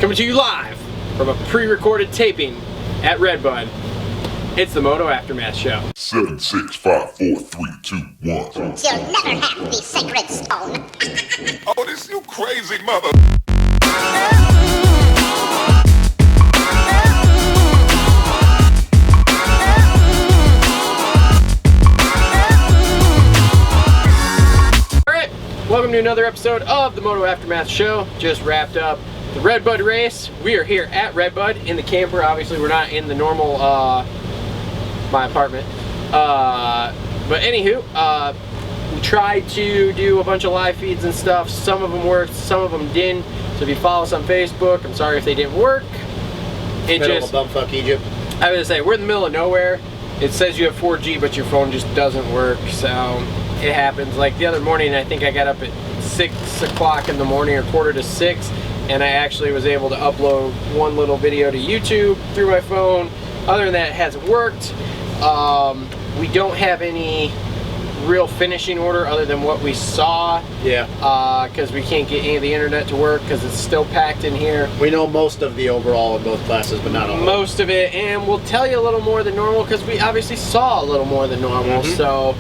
Coming to you live from a pre-recorded taping at Redbud. It's the Moto Aftermath Show. 7, 6, 5, 4, 3, 2, 1. You'll never have the sacred stone. Oh, this you crazy mother. Alright, welcome to another episode of the Moto Aftermath Show. Just wrapped up the Redbud race. We are here at Redbud in the camper. Obviously, we're not in the normal, my apartment. But anywho, we tried to do a bunch of live feeds and stuff. Some of them worked, some of them didn't. So if you follow us on Facebook, I'm sorry if they didn't work. It Middle just, of bumfuck Egypt. I was gonna say, we're in the middle of nowhere. It says you have 4G, but your phone just doesn't work. So it happens. Like the other morning, I think I got up at 6 o'clock in the morning or quarter to 6, and I actually was able to upload one little video to YouTube through my phone. Other than that, it hasn't worked. We don't have any real finishing order other than what we saw. Yeah. Because we can't get any of the internet to work because it's still packed in here. We know most of the overall in both classes, but not all. Most of it, and we'll tell you a little more than normal because we obviously saw a little more than normal. So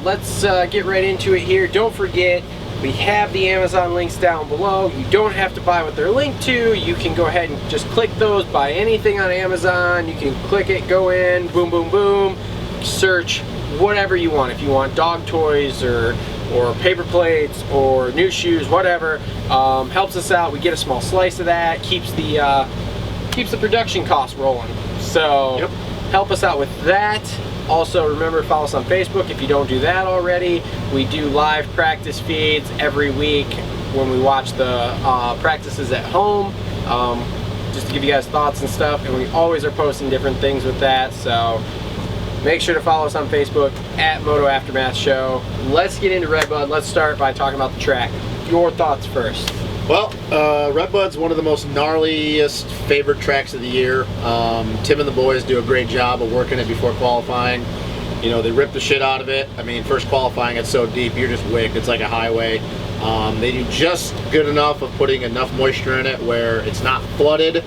let's get right into it here. Don't forget, we have the Amazon links down below. You don't have to buy what they're linked to. You can go ahead and just click those, buy anything on Amazon. You can click it, go in, boom, boom, boom, search whatever you want. If you want dog toys or paper plates or new shoes, whatever, helps us out. We get a small slice of that. Keeps the production costs rolling. So help us out with that. Also, remember, follow us on Facebook if you don't do that already. We do live practice feeds every week when we watch the practices at home, just to give you guys thoughts and stuff. And we always are posting different things with that. So make sure to follow us on Facebook at Moto Aftermath Show. Let's get into Redbud. Let's start by talking about the track. Your thoughts first. Well, Redbud's one of the most gnarliest favorite tracks of the year. Tim and the boys do a great job of working it before qualifying. You know, they rip the shit out of it. I mean, first qualifying, it's so deep, you're just wicked. It's like a highway. They do just good enough of putting enough moisture in it where it's not flooded,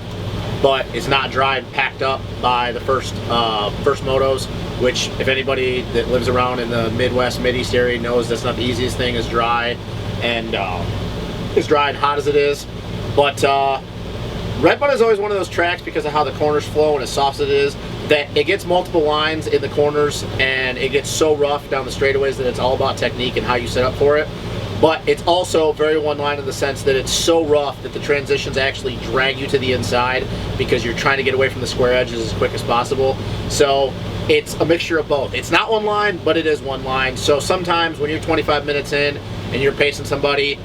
but it's not dry and packed up by the first motos, which if anybody that lives around in the Midwest, Mid-East area knows that's not the easiest thing, is dry and as dry and hot as it is. But Redbud is always one of those tracks, because of how the corners flow and as soft as it is, that it gets multiple lines in the corners and it gets so rough down the straightaways that it's all about technique and how you set up for it. But it's also very one line in the sense that it's so rough that the transitions actually drag you to the inside because you're trying to get away from the square edges as quick as possible. So it's a mixture of both. It's not one line, but it is one line. So sometimes when you're 25 minutes in and you're pacing somebody,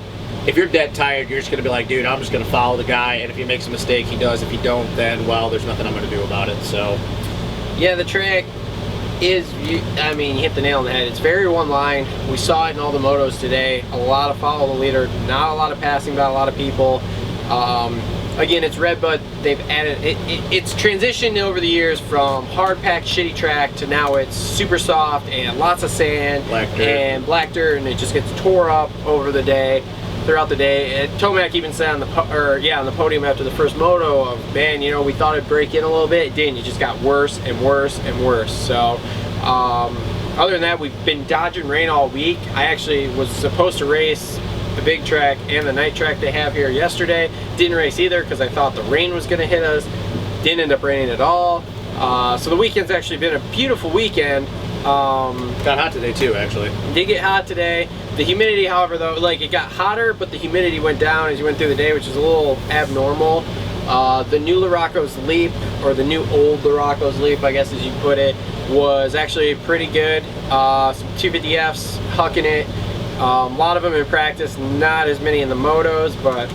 if you're dead tired, you're just going to be like, dude, I'm just going to follow the guy, and if he makes a mistake, he does. If he don't, then, well, there's nothing I'm going to do about it. So yeah, the track is, I mean, you hit the nail on the head. It's very one line. We saw it in all the motos today. A lot of follow the leader, not a lot of passing by a lot of people. Again, it's Redbud. They've added, it's transitioned over the years from hard-packed, shitty track to now it's super soft and lots of sand and black dirt, and it just gets tore up over the day. Throughout the day. Tomac even said on the podium after the first moto of, man, you know, we thought it'd break in a little bit. It didn't. It just got worse and worse and worse. So other than that, we've been dodging rain all week. I actually was supposed to race the big track and the night track they have here yesterday. Didn't race either because I thought the rain was going to hit us. Didn't end up raining at all. So the weekend's actually been a beautiful weekend. got hot today too, actually. Did get hot today. The humidity, however, though, like, it got hotter, but the humidity went down as you went through the day, which is a little abnormal. The new Larocco's Leap, or the new old Larocco's Leap, I guess as you put it, was actually pretty good. Some 250Fs, hucking it. A lot of them in practice, not as many in the motos, but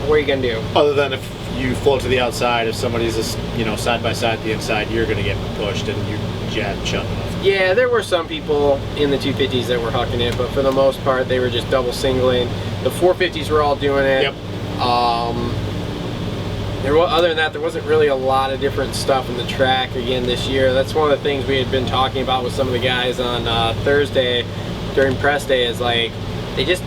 what are you gonna do? Other than if you float to the outside, if somebody's just, you know, side by side to the inside, you're gonna get pushed and you're shut off. Yeah, there were some people in the 250s that were hucking it, but for the most part, they were just double singling. The 450s were all doing it. Yep. Other than that, there wasn't really a lot of different stuff in the track again this year. That's one of the things we had been talking about with some of the guys on Thursday during press day, is like, they just,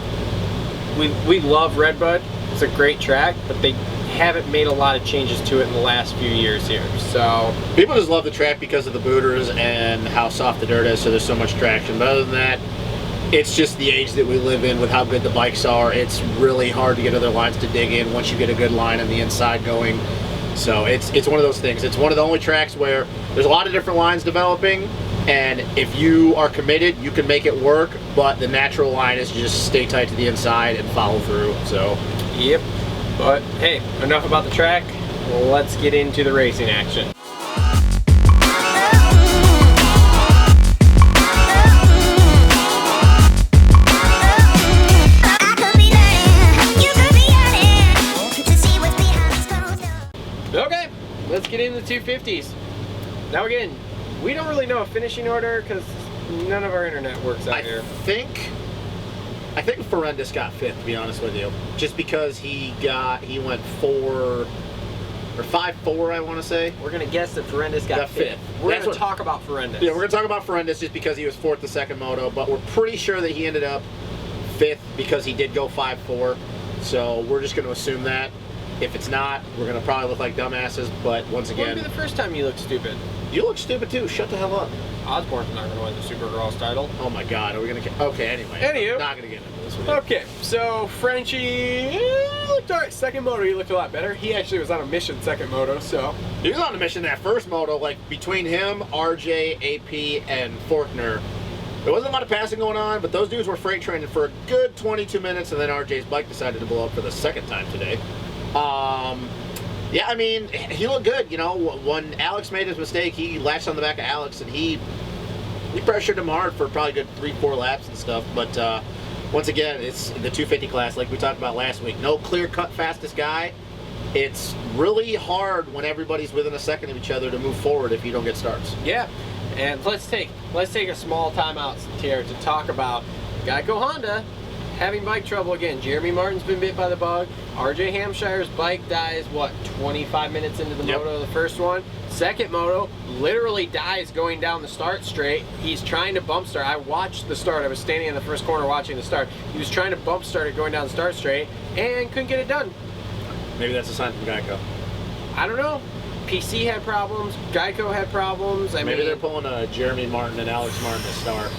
we love Redbud. It's a great track, but they haven't made a lot of changes to it in the last few years here. So people just love the track because of the booters and how soft the dirt is, so there's so much traction. But other than that, it's just the age that we live in with how good the bikes are. It's really hard to get other lines to dig in once you get a good line on the inside going. So it's one of those things. It's one of the only tracks where there's a lot of different lines developing, and if you are committed, you can make it work, but the natural line is just stay tight to the inside and follow through. So yep. But hey, enough about the track. Let's get into the racing action. Okay, let's get into the 250s. Now again, we don't really know a finishing order because none of our internet works out here. I think Ferendis got 5th, to be honest with you, just because he went 4 or 5-4, I want to say. We're gonna guess that Ferendis got 5th. We're gonna talk about Ferendis. Yeah, we're gonna talk about Ferendis just because he was 4th the second moto, but we're pretty sure that he ended up 5th because he did go 5-4. So we're just gonna assume that. If it's not, we're gonna probably look like dumbasses. But once again, wouldn't be the first time you look stupid. You look stupid too. Shut the hell up. Osborne's not gonna win the Supercross title. Oh my God, are we gonna get? Okay, anyway. Anywho. I'm not gonna get into this one. Okay, so Frenchie looked alright. Second moto, he looked a lot better. He actually was on a mission second moto, so. He was on a mission that first moto, like between him, RJ, AP, and Faulkner. There wasn't a lot of passing going on, but those dudes were freight training for a good 22 minutes, and then RJ's bike decided to blow up for the second time today. Yeah, I mean, he looked good. You know, when Alex made his mistake, he latched on the back of Alex, and he pressured him hard for probably a good 3-4 laps and stuff. But once again, it's the 250 class, like we talked about last week. No clear-cut fastest guy. It's really hard when everybody's within a second of each other to move forward if you don't get starts. Yeah, and let's take a small timeout here to talk about Geico Honda having bike trouble again. Jeremy Martin's been bit by the bug. RJ Hampshire's bike dies, what, 25 minutes into the moto, the first one. Second moto, literally dies going down the start straight. He's trying to bump start. I watched the start. I was standing in the first corner watching the start. He was trying to bump start it going down the start straight and couldn't get it done. Maybe that's a sign from Geico. I don't know. PC had problems. Geico had problems. Maybe they're pulling a Jeremy Martin and Alex Martin to start.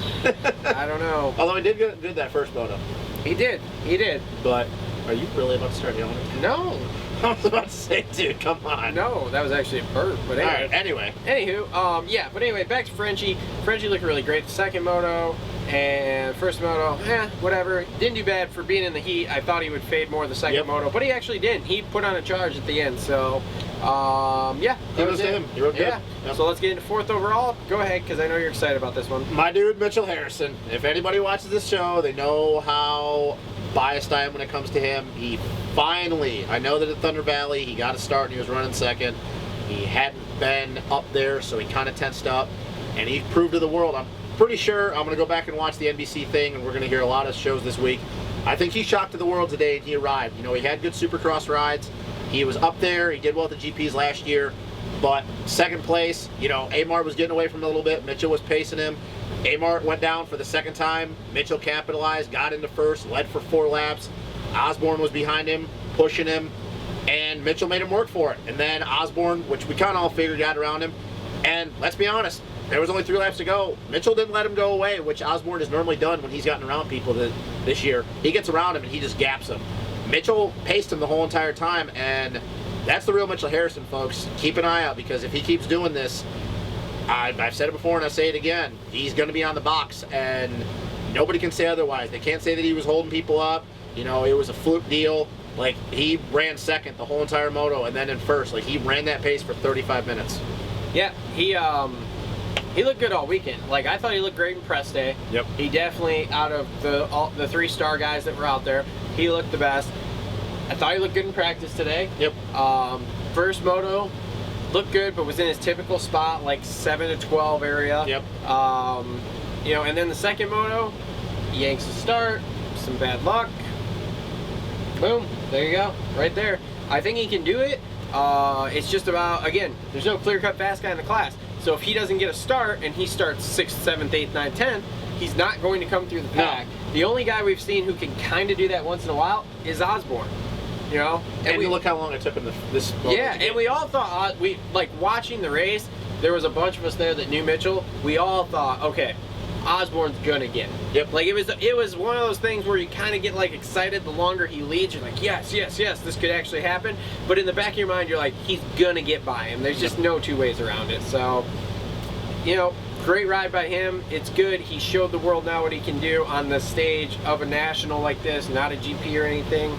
I don't know. Although he did good that first moto. He did. He did. But are you really about to start yelling? No. I was about to say, dude, come on. No, that was actually a burp. But anyway. All right, anyway. Anywho, yeah, but anyway, back to Frenchie. Frenchie looked really great the second moto, and first moto, whatever. Didn't do bad for being in the heat. I thought he would fade more the second moto, but he actually didn't. He put on a charge at the end, so, yeah. That was him. He rode good. Yeah. Yep. So let's get into 4th overall. Go ahead, because I know you're excited about this one. My dude, Mitchell Harrison. If anybody watches this show, they know how biased I am when it comes to him. He finally, I know that at Thunder Valley, he got a start and he was running second. He hadn't been up there, so he kind of tensed up, and he proved to the world. I'm pretty sure I'm going to go back and watch the NBC thing, and we're going to hear a lot of shows this week. I think he shocked to the world today, and he arrived. You know, he had good Supercross rides. He was up there. He did well at the GPs last year, but second place, you know, Amart was getting away from him a little bit. Mitchell was pacing him. Amart went down for the second time. Mitchell capitalized, got into first, led for 4 laps. Osborne was behind him, pushing him, and Mitchell made him work for it. And then Osborne, which we kind of all figured got around him. And let's be honest, there was only 3 laps to go. Mitchell didn't let him go away, which Osborne has normally done when he's gotten around people this year. He gets around him and he just gaps him. Mitchell paced him the whole entire time, and that's the real Mitchell Harrison, folks. Keep an eye out, because if he keeps doing this, I've said it before and I say it again, he's going to be on the box, and nobody can say otherwise. They can't say that he was holding people up. You know, it was a fluke deal. Like, he ran second the whole entire moto, and then in first. Like, he ran that pace for 35 minutes. Yeah, he looked good all weekend. Like, I thought he looked great in press day. Yep. He definitely, out of the 3-star guys that were out there, he looked the best. I thought he looked good in practice today. Yep. First moto, looked good, but was in his typical spot, like 7 to 12 area. Yep. You know, and then the second moto, he yanks the start, some bad luck. Boom, there you go, right there. I think he can do it. It's just about, again, there's no clear-cut fast guy in the class. So if he doesn't get a start and he starts 6th, 7th, 8th, 9th, 10th, he's not going to come through the pack. No. The only guy we've seen who can kind of do that once in a while is Osborne. You know, And look how long it took him this. Yeah, and we all thought we like watching the race. There was a bunch of us there that knew Mitchell. We all thought, okay, Osborne's gonna get it. Yep. Like it was one of those things where you kind of get like excited the longer he leads. You're like, yes, yes, yes, this could actually happen. But in the back of your mind, you're like, he's gonna get by him. There's just no two ways around it. So, you know, great ride by him. It's good. He showed the world now what he can do on the stage of a national like this, not a GP or anything.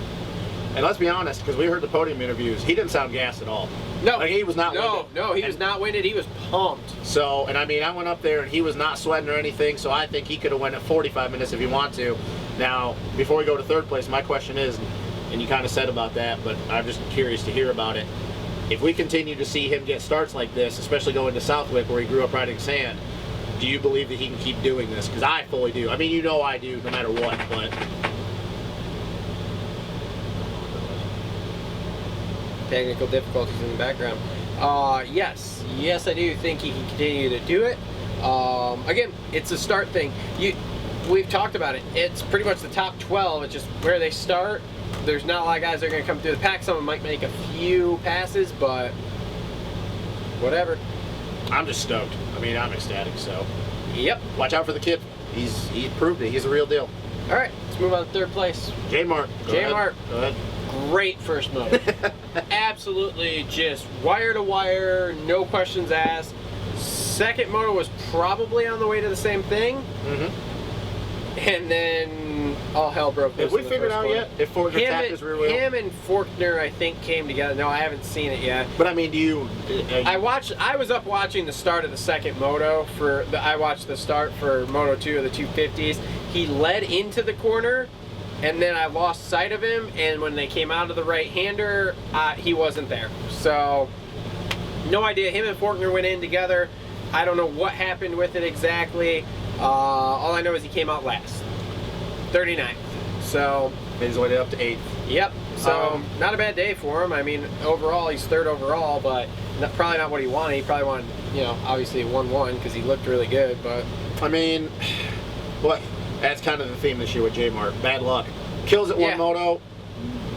And let's be honest, because we heard the podium interviews, he didn't sound gassed at all. No, like he was not. No, no, he was not winded. He was pumped. So, and I mean, I went up there and he was not sweating or anything. So I think he could have went at 45 minutes if he wanted to. Now, before we go to third place, my question is, and you kind of said about that, but I'm just curious to hear about it. If we continue to see him get starts like this, especially going to Southwick where he grew up riding sand, do you believe that he can keep doing this? Because I fully do. I mean, you know I do, no matter what, but. Technical difficulties in the background. Yes, I do think he can continue to do it. Again, it's a start thing. We've talked about it. It's pretty much the top 12. It's just where they start. There's not a lot of guys that are going to come through the pack. Some of them might make a few passes, but whatever. I'm just stoked. I mean, I'm ecstatic. So, yep. Watch out for the kid. He proved it. He's a real deal. All right, let's move on to third place. J-Mart. J-Mart. Go ahead. Great first moto. Absolutely just wire to wire, no questions asked. Second moto was probably on the way to the same thing. Mm-hmm. And then all hell broke loose. Have we figured out yet if Forkner tapped his rear wheel? Him and Forkner, I think, came together. No, I haven't seen it yet. But I mean, I was up watching the start of the second moto I watched the start for Moto 2 of the 250s. He led into the corner, and then I lost sight of him, and when they came out of the right-hander, he wasn't there. So, no idea. Him and Forkner went in together. I don't know what happened with it exactly. All I know is he came out last. 39th. So, made his way up to 8th. Yep. So, not a bad day for him. I mean, overall, he's third overall, but probably not what he wanted. He probably wanted, you know, obviously a 1-1 because he looked really good, but... I mean, what? That's kind of the theme this year with J-Mart. Bad luck. Kills at one moto,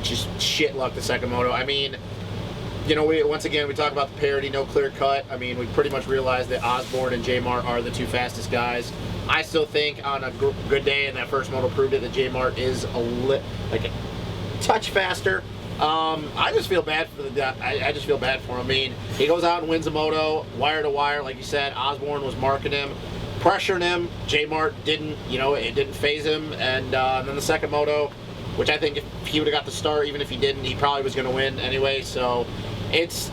just shit luck the second moto. I mean, you know, once again, we talk about the parity, no clear cut. I mean, we pretty much realized that Osborne and J-Mart are the two fastest guys. I still think on a good day, and that first moto proved it, that J-Mart is like a touch faster. I just feel bad for I just feel bad for him. I mean, he goes out and wins a moto, wire to wire, like you said. Osborne was marking him, pressuring him. J-Mart didn't, you know, it didn't phase him. And then the second moto, which I think if he would have got the start, even if he didn't, he probably was going to win anyway. So it's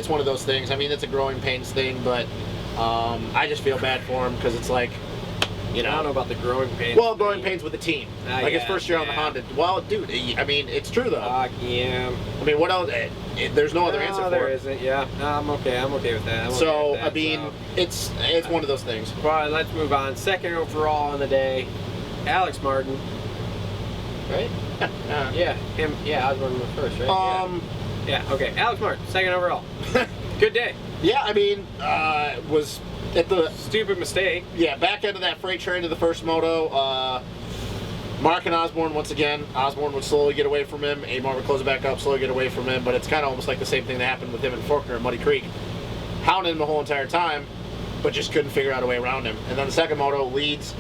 one of those things. I mean, it's a growing pains thing, but I just feel bad for him because it's like, you know, I don't know about the growing pains. Well, growing pains with the team. Like his first year on the Honda. Well, dude, I mean, it's true though. Yeah. I mean, what else? There's no other answer for it. There isn't. Yeah. No, I'm okay. I'm okay with that. I mean, it's one of those things. Well, let's move on. Second overall on the day, Alex Martin. Right? Yeah. Him. Yeah, Osborne was first, right? Yeah. Okay. Alex Martin, second overall. Good day. Yeah. I mean, was at the stupid mistake. Yeah. Back end of that freight train to the first moto. Mark and Osborne, once again, Osborne would slowly get away from him. Amar would close it back up, slowly get away from him. But it's kind of almost like the same thing that happened with him and Forkner at Muddy Creek. Hounding him the whole entire time, but just couldn't figure out a way around him. And then the second moto leads,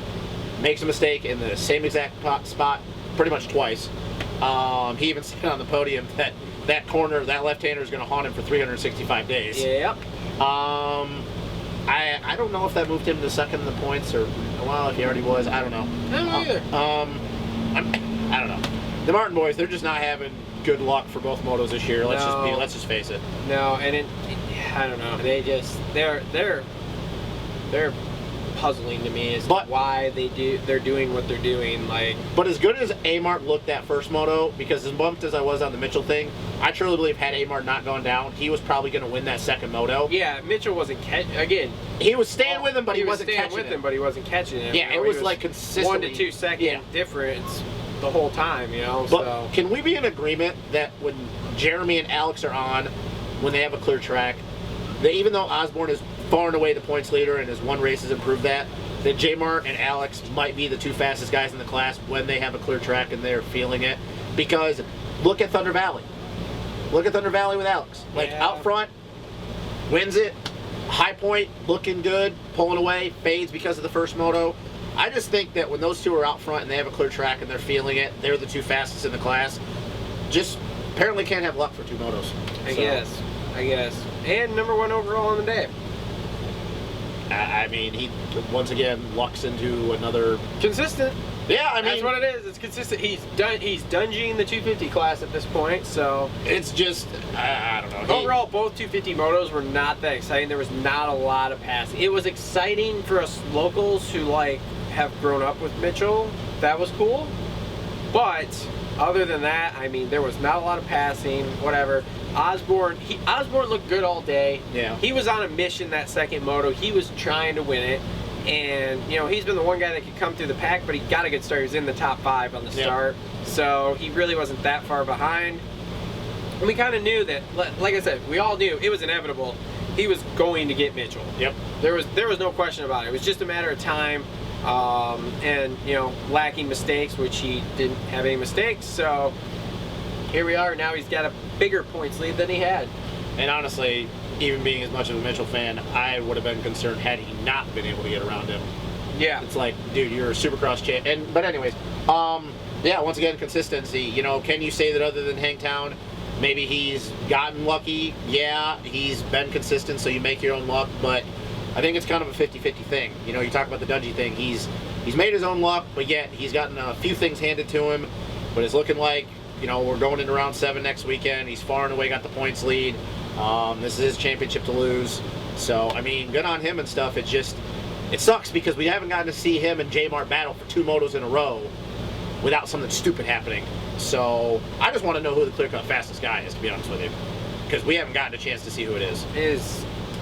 makes a mistake in the same exact spot pretty much twice. He even said on the podium that corner, that left-hander is going to haunt him for 365 days. Yep. I don't know if that moved him to second in the points, or well, if he already was, I don't know. I don't know either. I don't know. The Martin boys, they're just not having good luck for both motos this year. Let's just face it. No, and I don't know. They're puzzling to me as to why they're doing what they're doing. But as good as Amart looked that first moto, because as bumped as I was on the Mitchell thing, I truly believe had Amart not gone down, he was probably going to win that second moto. Yeah, Mitchell wasn't again. He was staying with him, but he wasn't catching him. But he wasn't catching him. Yeah, it was like consistently 1 to 2 second difference the whole time. You know. But can we be in agreement that when Jeremy and Alex are on, when they have a clear track, that even though Osborne is far and away the points leader and his one race has improved that J-Mart and Alex might be the two fastest guys in the class when they have a clear track and they're feeling it? Because look at Thunder Valley. Look at Thunder Valley with Alex. Like, Yeah. out front, wins it. High Point, looking good, pulling away, fades because of the first moto. I just think that when those two are out front and they have a clear track and they're feeling it, they're the two fastest in the class. Just apparently can't have luck for two motos. I guess. And number 1 overall on the day. I mean, he once again lucks into another. Consistent. Yeah, I mean, That's what it is. It's consistent. He's dungeoning the 250 class at this point, so it's just I don't know. overall both 250 motos were not that exciting. There was not a lot of passing. It was exciting for us locals who like have grown up with Mitchell. That was cool. But other than that, I mean, there was not a lot of passing, whatever. Osborne looked good all day. Yeah. He was on a mission that second moto. He was trying to win it. And, you know, he's been the one guy that could come through the pack, but he got a good start. He was in the top 5 on the start. So he really wasn't that far behind. And we kind of knew that, like I said, we all knew it was inevitable. He was going to get Mitchell. Yep. There was no question about it. It was just a matter of time. And, you know, lacking mistakes, which he didn't have any mistakes. So here we are. Now he's got a bigger points lead than he had. And honestly, even being as much of a Mitchell fan, I would have been concerned had he not been able to get around him. Yeah. It's like, dude, you're a Supercross champ. But anyways, yeah, once again, consistency. You know, can you say that other than Hangtown, maybe he's gotten lucky? Yeah, he's been consistent, so you make your own luck. But I think it's kind of a 50-50 thing. You know, you talk about the Dungey thing. He's made his own luck, but yet he's gotten a few things handed to him. But it's looking like, you know, we're going into round 7 next weekend. He's far and away got the points lead. This is his championship to lose. So, I mean, good on him and stuff. It sucks because we haven't gotten to see him and J-Mart battle for 2 motos in a row without something stupid happening. So, I just want to know who the clear-cut fastest guy is, to be honest with you. Because we haven't gotten a chance to see who it is.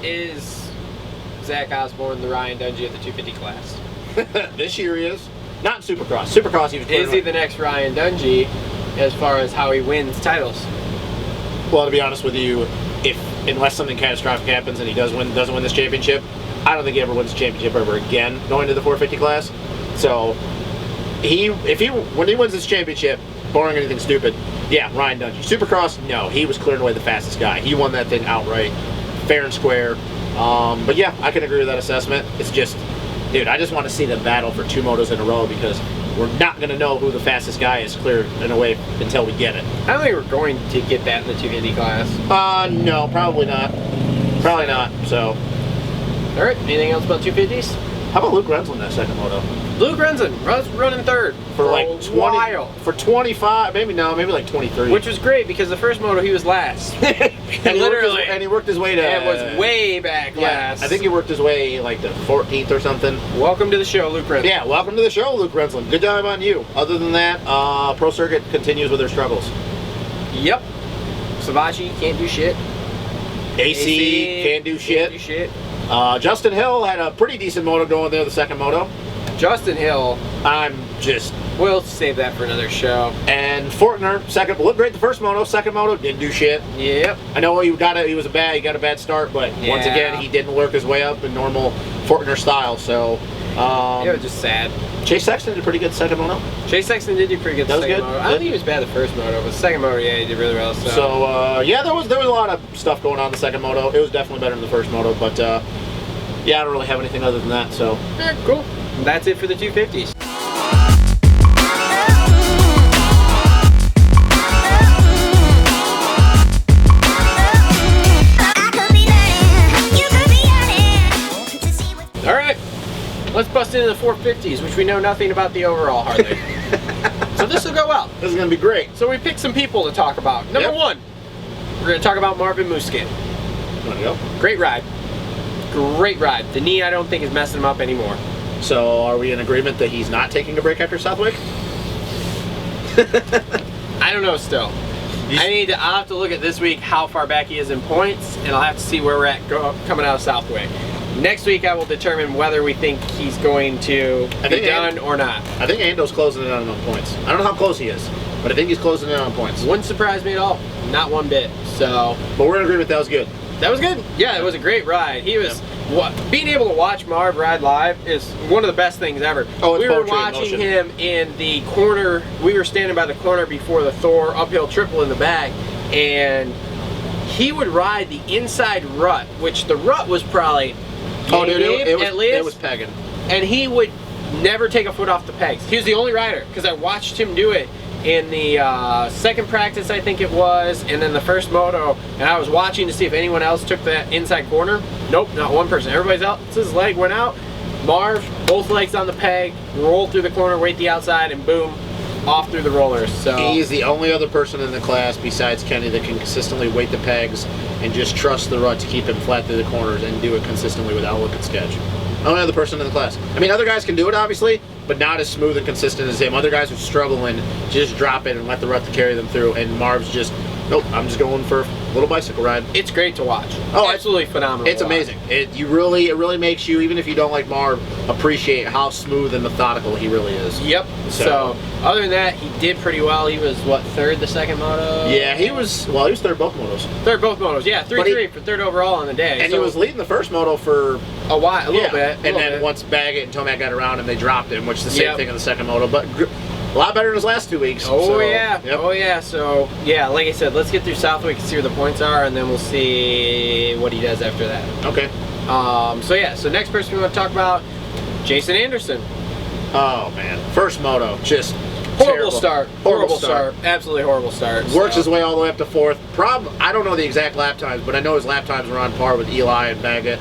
Is Zach Osborne the Ryan Dungey of the 250 class? This year he is. Not in Supercross. Supercross he was Is he the next Ryan Dungey as far as how he wins titles? Well, to be honest with you, unless something catastrophic happens and he doesn't win this championship, I don't think he ever wins the championship ever again going to the 450 class. So when he wins this championship, barring anything stupid, yeah, Ryan Dungey. Supercross, no, he was clearing away the fastest guy. He won that thing outright, fair and square. But yeah, I can agree with that assessment. It's just, dude, I just want to see them battle for 2 motos in a row because we're not going to know who the fastest guy is clear in a way until we get it. I don't think we're going to get that in the 250 class. No, probably not. Probably not, so. All right, anything else about 250s? How about Luke Renzel in that second moto? Luke Renzen was running third For like a 20, while. For 25, maybe like 23. Which was great because the first moto he was last. and literally. He worked his way to. It was way back last. I think he worked his way like to 14th or something. Welcome to the show, Luke Renzen. Yeah, welcome to the show, Luke Renzel. Good job on you. Other than that, Pro Circuit continues with their struggles. Yep. Savachi can't do shit. AC can't do shit. Justin Hill had a pretty decent moto going there, the second moto. Justin Hill, we'll save that for another show. And Fortner, second, looked great the first moto, second moto, didn't do shit. Yep. I know he got a bad start, but once again, he didn't work his way up in normal Fortner style, so. It was just sad. Chase Sexton did a pretty good second moto. Chase Sexton did do pretty good the second good. moto. I don't think he was bad the first moto, but the second moto, yeah, he did really well. So yeah, there was a lot of stuff going on in the second moto. It was definitely better than the first moto, but yeah, I don't really have anything other than that, so. Yeah, cool. And that's it for the 250s. All right, let's bust into the 450s, which we know nothing about the overall hardly. So this will go well. This is gonna be great. So we picked some people to talk about. Number 1, we're gonna talk about Marvin Musquin. Wanna go? Great ride. Great ride. The knee, I don't think, is messing him up anymore. So are we in agreement that he's not taking a break after Southwick? I don't know still. I'll have to look at this week how far back he is in points, and I'll have to see where we're at coming out of Southwick. Next week I will determine whether we think he's going to be done or not. I think Ando's closing in on him on points. I don't know how close he is, but I think he's closing in on points. Wouldn't surprise me at all. Not one bit. So, but we're in agreement that was good. That was good. Yeah, it was a great ride. He being able to watch Marv ride live is one of the best things ever. Oh, it's we were poetry in watching motion. him in the corner. We were standing by the corner before the Thor uphill triple in the back, and he would ride the inside rut, which the rut was probably it was pegging. and he would never take a foot off the pegs. He was the only rider, because I watched him do it in the second practice, I think it was, and then the first moto, and I was watching to see if anyone else took that inside corner. Nope, not one person. Everybody else's leg went out. Marv, both legs on the peg, rolled through the corner, wait the outside, and boom, off through the rollers. So He's the only other person in the class besides Kenny that can consistently weight the pegs and just trust the rut to keep him flat through the corners and do it consistently without looking sketch. Only other person in the class. I mean, other guys can do it, obviously, but not as smooth and consistent as him. Other guys are struggling, just drop it and let the rut carry them through, and Marv's just, nope, I'm just going for a little bicycle ride. it's great to watch. Oh, absolutely phenomenal. It's to watch. amazing. It really makes you, even if you don't like Marv, appreciate how smooth and methodical he really is. Yep. So other than that, he did pretty well. He was what, third the second moto? Yeah, he was third both motos. Third both motos. Yeah, 3-3 for third overall on the day. And so he was leading the first moto for a while, a little bit. And then once Baggett and Tomac got around him, they dropped him, which is the same Yep. thing in the second moto, but a lot better in his last 2 weeks. Oh so, yeah, yep. oh yeah. So yeah, like I said, let's get through Southwick and see where the points are, and then we'll see what he does after that. Okay. So yeah, so next person we want to talk about, Jason Anderson. Oh man, first moto, just Horrible terrible. start. Horrible start. Absolutely horrible start. Works so. his way all the way up to fourth. I don't know the exact lap times, but I know his lap times were on par with Eli and Baggett.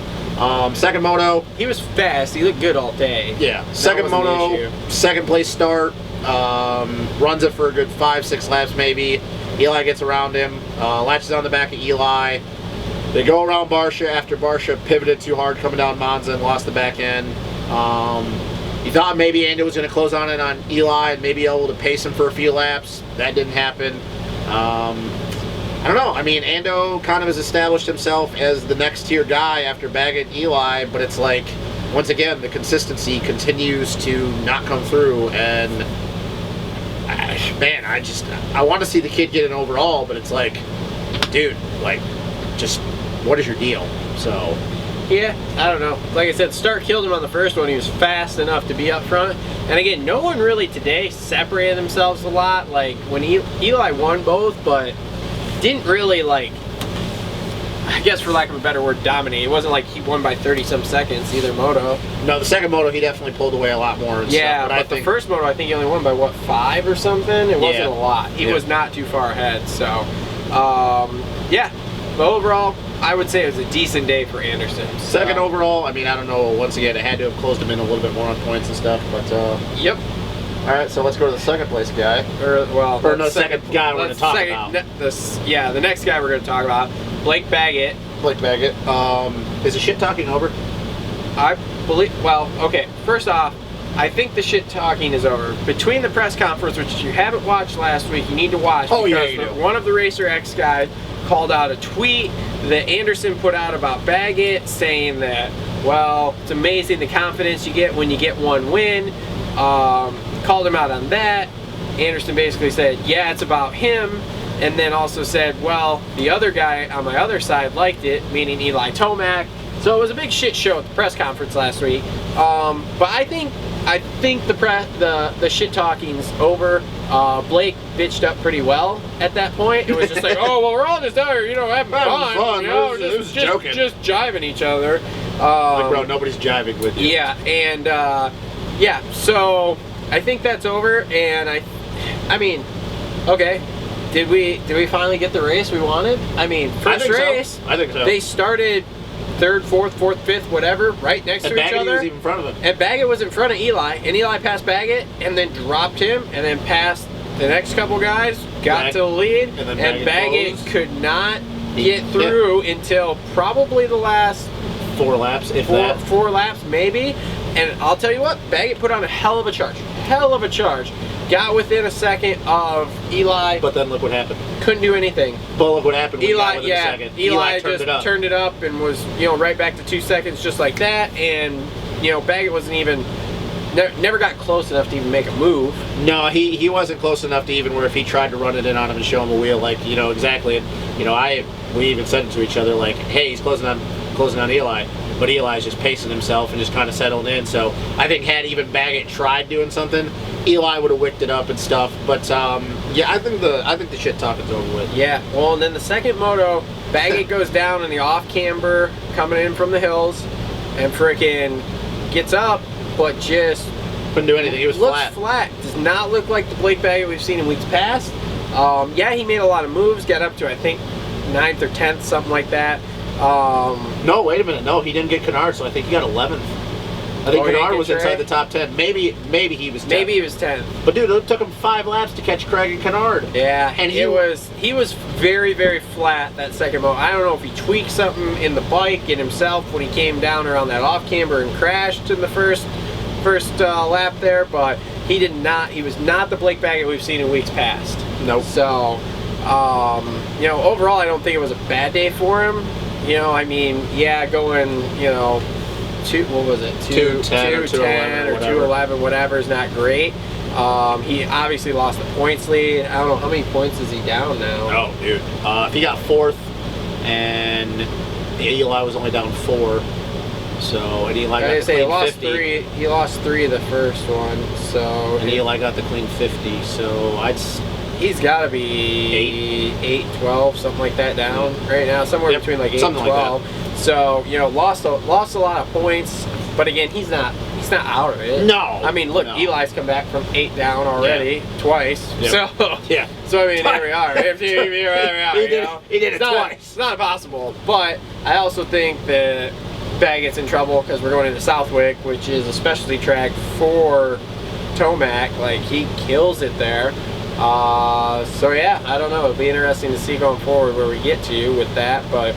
Second moto, He was fast. He looked good all day. yeah. That Second wasn't the moto, issue. second place start. Runs it for a good 5-6 laps maybe. Eli gets around him, latches on the back of Eli. They go around Barsha after Barsha pivoted too hard coming down Monza and lost the back end. You thought maybe Ando was going to close on it on Eli and maybe able to pace him for a few laps. That didn't happen. I don't know. I mean, Ando kind of has established himself as the next tier guy after Baggett and Eli, but it's like, once again, the consistency continues to not come through, and man, I want to see the kid get an overall, but it's like, dude, like, just what is your deal? So Yeah, I don't know. Like I said, start killed him on the first one. He was fast enough to be up front. And again, no one really today separated themselves a lot. Like when Eli won both, but didn't really, like, I guess for lack of a better word, dominate. It wasn't like he won by 30-some seconds, either moto. no, the second moto he definitely pulled away a lot more. And Yeah, stuff, but the first moto I think he only won by, what, 5 or something? It wasn't a lot. He was not too far ahead, so, yeah. But overall, I would say it was a decent day for Anderson. So. Second overall, I mean, I don't know. Once again, it had to have closed him in a little bit more on points and stuff, but Yep. all right, so let's go to the second place guy. Or no, second guy we're going to talk about. The next guy we're going to talk about, Blake Baggett. Blake Baggett. Is the shit talking over? I believe, well, okay, first off, I think the shit talking is over. Between the press conference, which you haven't watched last week, you need to watch. Oh, yeah, because you do. One of the Racer X guys called out a tweet that Anderson put out about Baggett saying that, well, it's amazing the confidence you get when you get one win. Called him out on that. Anderson basically said, yeah, it's about him. And then also said, well, the other guy on my other side liked it, meaning Eli Tomac. So it was a big shit show at the press conference last week. But I think the shit talking's over. Blake bitched up pretty well at that point. It was just like, oh well, we're all just out here, having fun. It was joking. just jiving each other. Like, bro, nobody's jiving with you. Yeah, and yeah, so I think that's over. And I mean, okay, did we finally get the race we wanted? I mean, first race. I think so. They started third, fourth, fifth, whatever, right next to each Baggett other. was even in front of him. And Baggett was in front of Eli, and Eli passed Baggett, and then dropped him, and then passed the next couple guys, got to the lead, and then Baggett closed. could not get through until probably the last 4 laps, if that. 4 laps, maybe. And I'll tell you what, Baggett put on a hell of a charge. Got within a second of Eli, But then look what happened. couldn't do anything. But look what happened when he got Eli, within a second. Eli turned just it up. turned it up and was, right back to 2 seconds just like that. And, Baggett wasn't even, never got close enough to even make a move. No, he wasn't close enough to even where if he tried to run it in on him and show him a wheel, like, exactly. And, we even said it to each other, like, hey, he's closing on Eli. but Eli's just pacing himself and just kind of settled in. So I think had even Baggett tried doing something, Eli would have wicked it up and stuff. But yeah, I think the shit talking's over with. Yeah. Well, and then the second moto, Baggett goes down in the off camber coming in from the hills, and frickin' gets up, but just couldn't do anything. He was looks flat. Does not look like the Blake Baggett we've seen in weeks past. Yeah, he made a lot of moves. Got up to I think 9th or 10th, something like that. No, wait a minute. No, he didn't get Kennard, so I think he got 11th. I think Kennard was inside the top 10. Maybe he was 10th. Maybe he was 10th. But dude, it took him 5 laps to catch Craig and Kennard. Yeah, and he was very, very flat that second moto. I don't know if he tweaked something in the bike in himself when he came down around that off camber and crashed in the first lap there, but he did not. He was not the Blake Baggett we've seen in weeks past. Nope. So, you know, overall, I don't think it was a bad day for him. You know, I mean, yeah, going, you know, what was it? 210 or 211, whatever is not great. He obviously lost the points lead. I don't know, how many points is he down now? Oh, dude. If he got 4th, and Eli was only down 4, so, and Eli got the clean 50. He lost 3 of the first one, so. And Eli got the clean 50, so he's got to be 8, 12, something like that down right now, somewhere between like 8 and 12. Like so, you know, lost a lot of points, but again, he's not out of it. No. I mean, look, Eli's come back from 8 down already, twice. Yep. So, yeah. So, I mean, here we are. He did it twice. It's not impossible, but I also think that Baggett's in trouble because we're going into Southwick, which is a specialty track for Tomac. Like, he kills it there. So yeah, I don't know. It'll be interesting to see going forward where we get to with that, but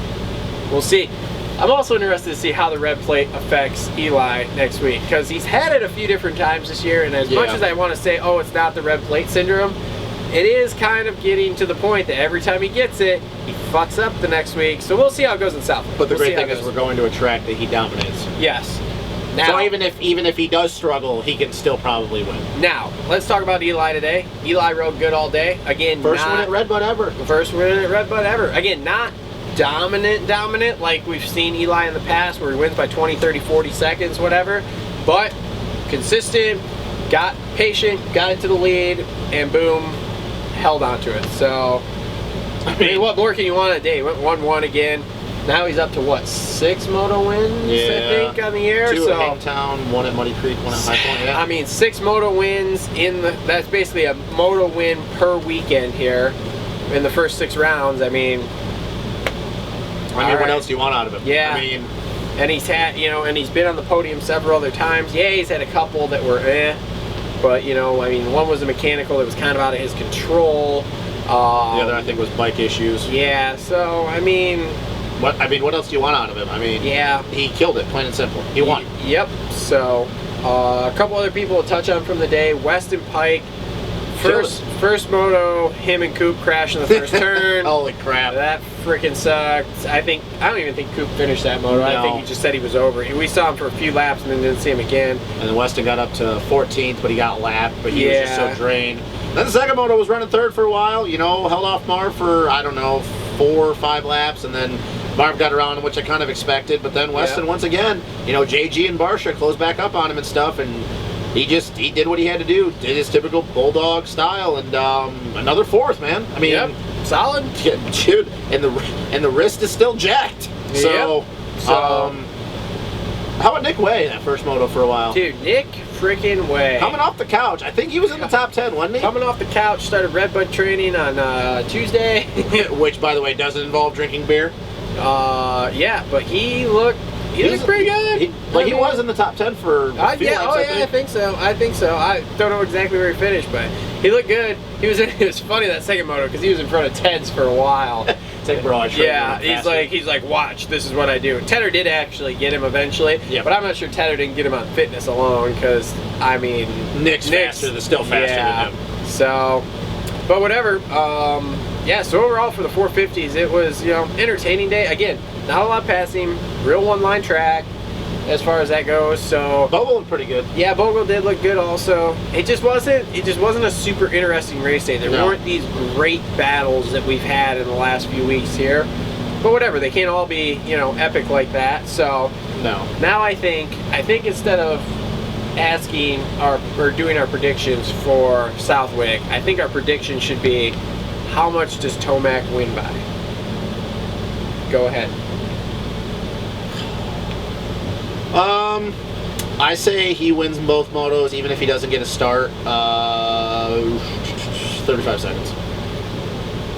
we'll see. I'm also interested to see how the red plate affects Eli next week, because he's had it a few different times this year, and as much as I want to say, oh, it's not the red plate syndrome, it is kind of getting to the point that every time he gets it, he fucks up the next week. So we'll see how it goes in Southwick. But the great thing is we're going to a track that he dominates. Yes. Now, so even if he does struggle, he can still probably win. Now, let's talk about Eli today. Eli rode good all day. Again, first win at Redbud ever. First win at Redbud ever. Again, not dominant like we've seen Eli in the past where he wins by 20, 30, 40 seconds, whatever. But consistent, got patient, got into the lead, and boom, held on to it. So, I mean, what more can you want a day? He went 1-1 again. Now he's up to what, 6 moto wins, I think, on the year. 2 at Hangtown, 1 at Muddy Creek, 1 at High Point. Yeah. I mean, 6 moto wins that's basically a moto win per weekend here in the first 6 rounds. I mean, what else do you want out of him? Yeah. I mean, and he's had, you know, and he's been on the podium several other times. Yeah, he's had a couple that were but you know, I mean, one was a mechanical that was kind of out of his control. The other, I think, was bike issues. Yeah. So I mean. What else do you want out of him? I mean, yeah, he killed it, plain and simple. He won. Yep. So, a couple other people to touch on from the day. Weston Pike, first moto, him and Coop crashed in the first turn. Holy crap! That freaking sucked. I don't even think Coop finished that moto. No. I think he just said he was over. We saw him for a few laps and then didn't see him again. And then Weston got up to 14th, but he got lapped. But he was just so drained. Then the second moto was running 3rd for a while. You know, held off Marv for, I don't know, 4 or 5 laps, and then Marv got around him, which I kind of expected. But then Weston, once again, you know, JG and Barsha closed back up on him and stuff, and he did what he had to do, did his typical bulldog style, and another 4th, man. I mean, solid, dude, and the wrist is still jacked. So, how about Nick Way, that first moto for a while? Dude, Nick freaking Way. Coming off the couch. I think he was in the top 10, wasn't he? Coming off the couch, started Redbud training on Tuesday. Which, by the way, doesn't involve drinking beer. Yeah, but he looked pretty good. He was in the top 10 for a few laps, I think so. I don't know exactly where he finished, but he looked good. It was funny that second moto because he was in front of Ted's for a while. It's like, bro, he's like, watch, this is what I do. Tedder did actually get him eventually, but I'm not sure Tedder didn't get him on fitness alone because, I mean, Nick's still faster than him. So, but whatever. So overall for the 450s, it was, you know, entertaining day. Again, not a lot of passing, real one-line track as far as that goes. So Bogle looked pretty good. Yeah, Bogle did look good also. It just wasn't a super interesting race day. There weren't these great battles that we've had in the last few weeks here. But whatever, they can't all be, you know, epic like that. So No. now I think instead of asking or doing our predictions for Southwick, I think our prediction should be, how much does Tomac win by? Go ahead. I say he wins both motos, even if he doesn't get a start. 35 seconds.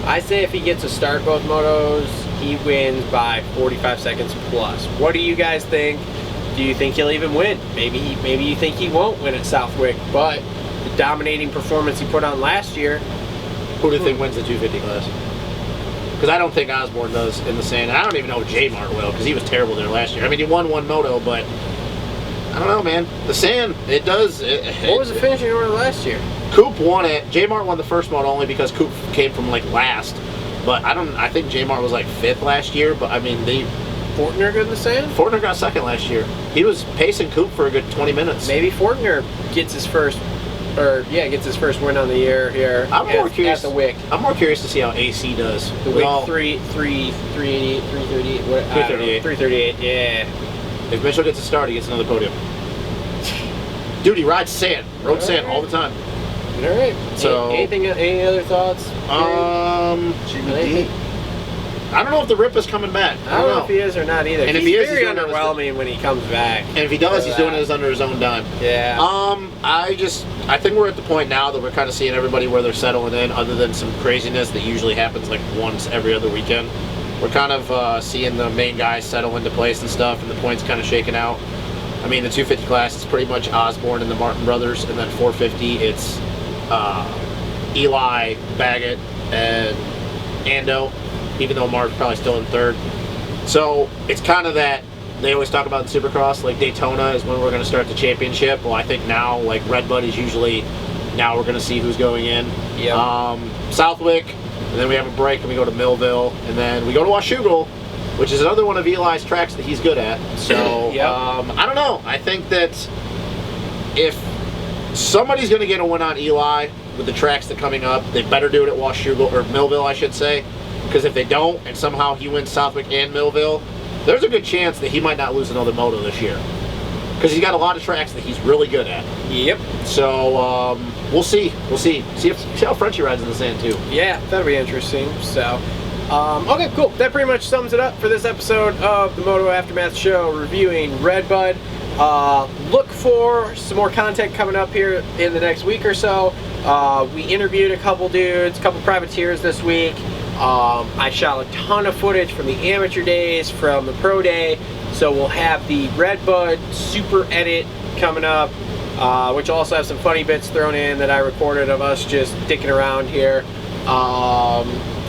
I say if he gets a start both motos, he wins by 45 seconds plus. What do you guys think? Do you think he'll even win? Maybe you think he won't win at Southwick, but the dominating performance he put on last year. Who do you think wins the 250 class? Because I don't think Osborne does in the sand. And I don't even know if J-Mart will, because he was terrible there last year. I mean, he won one moto, but I don't know, man. The sand, it does. What was the finishing order last year? Coop won it. J-Mart won the first moto only because Coop came from like last. But I think J-Mart was like 5th last year. But I mean, Fortner good in the sand? Fortner got 2nd last year. He was pacing Coop for a good 20 minutes. Maybe Fortner gets his first win on the year here. I'm more curious at the Wick. I'm more curious to see how AC does. The Wick 338, 338. Yeah. If Mitchell gets a start, he gets another podium. Dude, he rides sand, sand all the time. All right. So, any other thoughts? GBD. I don't know if the Rip is coming back. I don't know if he is or not either. And he's if he is, very he's doing it underwhelming when he comes back. And if he does, he's doing it under his own dime. Yeah. I think we're at the point now that we're kind of seeing everybody where they're settling in, other than some craziness that usually happens like once every other weekend. We're kind of seeing the main guys settle into place and stuff, and the points kind of shaking out. I mean, the 250 class is pretty much Osborne and the Martin brothers, and then 450, it's Eli, Baggett, and Ando, even though Mark's probably still in 3rd. So it's kind of that, they always talk about in Supercross, like Daytona is when we're going to start the championship. Well, I think now, like Redbud is usually, now we're going to see who's going in. Yeah. Southwick, and then we have a break and we go to Millville, and then we go to Washougal, which is another one of Eli's tracks that he's good at. So, Yep. I don't know. I think that if somebody's going to get a win on Eli with the tracks that are coming up, they better do it at Washougal, or Millville, I should say. Because if they don't, and somehow he wins Southwick and Millville, there's a good chance that he might not lose another moto this year. Because he's got a lot of tracks that he's really good at. Yep. So, we'll see. See how Frenchie rides in the sand, too. Yeah, that'll be interesting. So, okay, cool. That pretty much sums it up for this episode of the Moto Aftermath Show reviewing Redbud. Look for some more content coming up here in the next week or so. We interviewed a couple dudes, a couple privateers this week. I shot a ton of footage from the amateur days, from the pro day. So we'll have the Redbud super edit coming up, which will also have some funny bits thrown in that I recorded of us just dicking around here.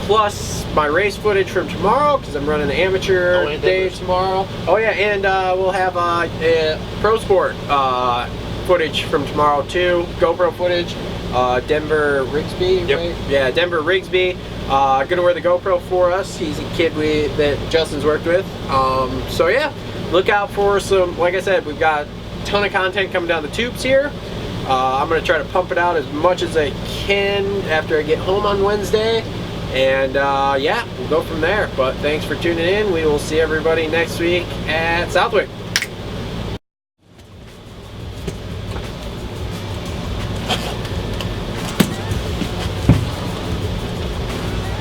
Plus my race footage from tomorrow, because I'm running the amateur day tomorrow. Oh yeah, and we'll have pro sport footage from tomorrow too. GoPro footage. Denver Rigsby, yep. Right? Yeah, Denver Rigsby. Gonna wear the GoPro for us. He's a kid that Justin's worked with. So yeah, look out for some, like I said, we've got a ton of content coming down the tubes here. I'm gonna try to pump it out as much as I can after I get home on Wednesday. And yeah, we'll go from there. But thanks for tuning in. We will see everybody next week at Southwick.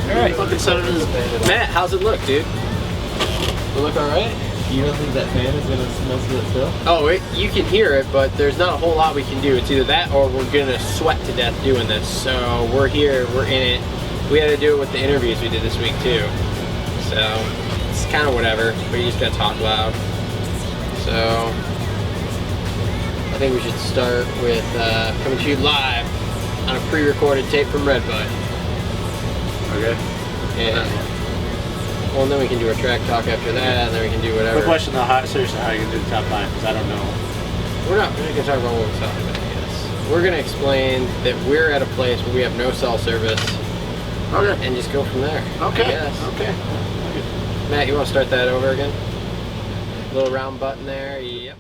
Alright. Matt, how's it look, dude? It look alright? You don't think that fan is gonna most of it still? Oh, you can hear it, but there's not a whole lot we can do. It's either that or we're gonna sweat to death doing this. So we're here, we're in it. We had to do it with the interviews we did this week too. So it's kind of whatever, but you just gotta talk loud. So I think we should start with coming to you live on a pre-recorded tape from Redbud. Okay. Yeah. Well, and then we can do our track talk after that, and then we can do whatever. Quick question though, seriously, how are you gonna do the top 5? Because I don't know. We're not gonna talk about what we're talking about, I guess. We're gonna explain that we're at a place where we have no cell service. Okay. And just go from there. Okay. Okay. Matt, you want to start that over again? Little round button there. Yep.